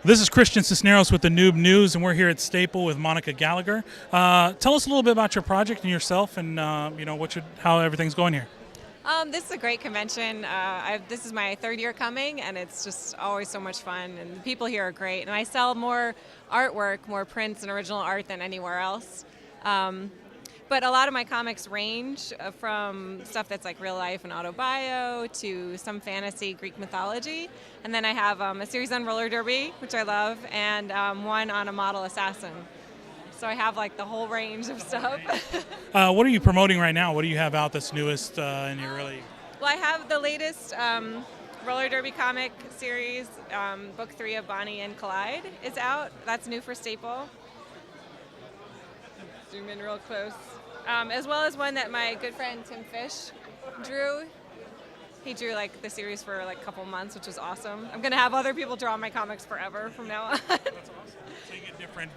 This is Christian Cisneros with the Noob News, and we're here at Staple with Monica Gallagher. Tell us a little bit about your project and yourself, and how everything's going here. This is a great convention. This is my third year coming, and it's just always so much fun. And the people here are great. And I sell more artwork, more prints and original art than anywhere else. But a lot of my comics range from stuff that's like real life and autobio to some fantasy Greek mythology. And then I have a series on roller derby, which I love, and one on a model assassin. So I have like the whole range of stuff. What are you promoting right now? What do you have out that's newest in your really? Well, I have the latest roller derby comic series. Book 3 of Bonnie and Clyde is out. That's new for Staple. Zoom in real close. As well as one that my good friend Tim Fish drew. He drew like the series for like a couple months, which was awesome. I'm gonna have other people draw my comics forever from now on. That's awesome. So you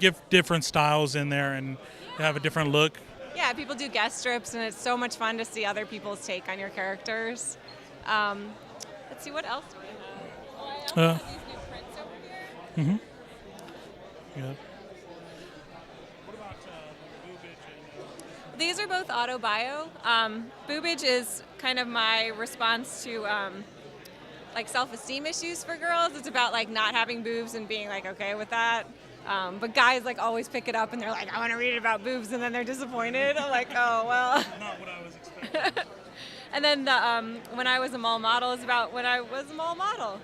get different styles in there and have a different look. Yeah, people do guest strips, and it's so much fun to see other people's take on your characters. Let's see, what else do we have? Oh, I also have these new prints over here. Yeah. These are both autobio. Boobage is kind of my response to like self-esteem issues for girls. It's about like not having boobs and being like okay with that. But guys like always pick it up and they're like, I want to read about boobs, and then they're disappointed. I'm like, oh well. Not what I was expecting. And then the when I was a mall model is about when I was a mall model.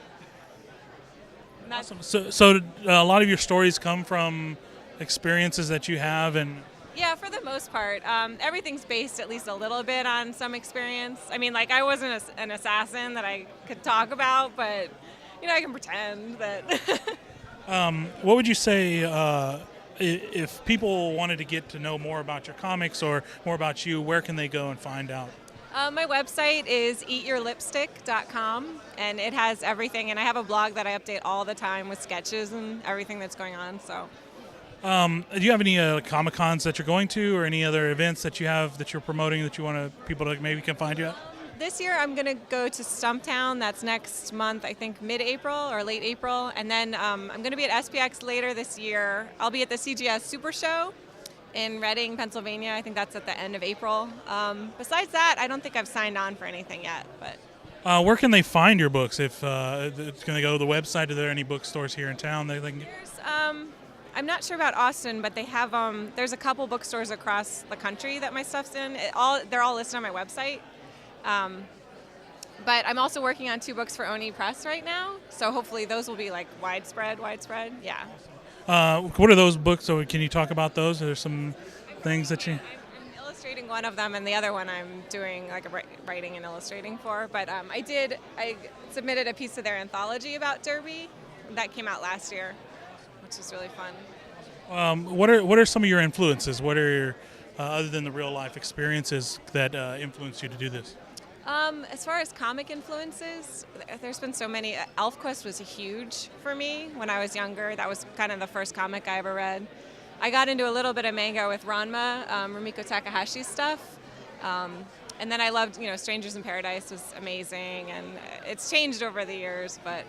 Awesome. So a lot of your stories come from experiences that you have and. Yeah, for the most part. Everything's based at least a little bit on some experience. I mean, like, I wasn't an assassin that I could talk about, but, I can pretend that. What would you say if people wanted to get to know more about your comics or more about you, where can they go and find out? My website is eatyourlipstick.com, and it has everything. And I have a blog that I update all the time with sketches and everything that's going on, so. Do you have any Comic-Cons that you're going to, or any other events that you have that you're promoting that you want people to maybe can find you at? This year I'm going to go to Stumptown. That's next month, I think mid-April or late April. And then I'm going to be at SPX later this year. I'll be at the CGS Super Show in Reading, Pennsylvania. I think that's at the end of April. Besides that, I don't think I've signed on for anything yet. But where can they find your books? If it's going to go to the website, are there any bookstores here in town that they can get? I'm not sure about Austin, but they have there's a couple bookstores across the country that my stuff's in. They're all listed on my website. But I'm also working on 2 books for Oni Press right now, so hopefully those will be like widespread. Yeah. What are those books? So can you talk about those? Are there some things that you? I'm illustrating one of them, and the other one I'm doing like a writing and illustrating for. But I submitted a piece of their anthology about Derby that came out last year, which is really fun. What are some of your influences? What are your other than the real life experiences that influenced you to do this? As far as comic influences, there's been so many. ElfQuest was huge for me when I was younger. That was kind of the first comic I ever read. I got into a little bit of manga with Ranma, Rumiko Takahashi's stuff. And then I loved, Strangers in Paradise was amazing, and it's changed over the years, but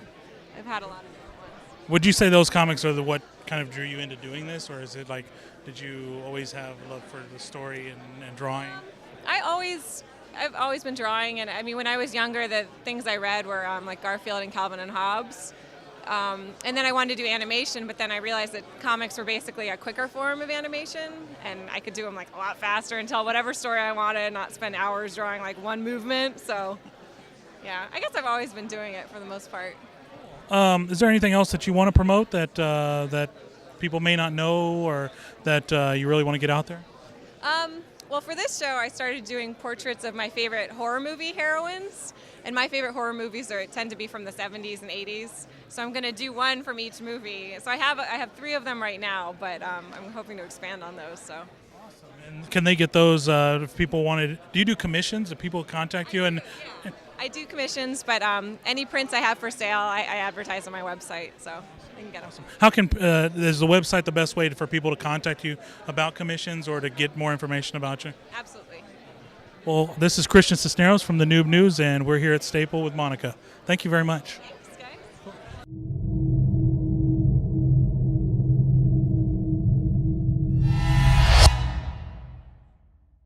I've had a lot of different ones. Would you say those comics are what kind of drew you into doing this, or is it like, did you always have love for the story and drawing? I've always been drawing, and I mean, when I was younger, the things I read were like Garfield and Calvin and Hobbes. And then I wanted to do animation, but then I realized that comics were basically a quicker form of animation, and I could do them like a lot faster and tell whatever story I wanted, and not spend hours drawing like one movement. So, yeah, I guess I've always been doing it for the most part. Is there anything else that you want to promote that people may not know, or that you really want to get out there? Well, for this show, I started doing portraits of my favorite horror movie heroines, and my favorite horror movies tend to be from the 70s and 80s. So I'm going to do one from each movie. So I have 3 of them right now, but I'm hoping to expand on those. So. Awesome. And can they get those if people wanted? Do you do commissions? Do people contact you? Yeah. I do commissions, but any prints I have for sale, I advertise on my website, so you can get them. Awesome. How can is the website the best way for people to contact you about commissions or to get more information about you? Absolutely. Well, this is Christian Cisneros from the Noob News, and we're here at Staple with Monica. Thank you very much. Thanks, guys.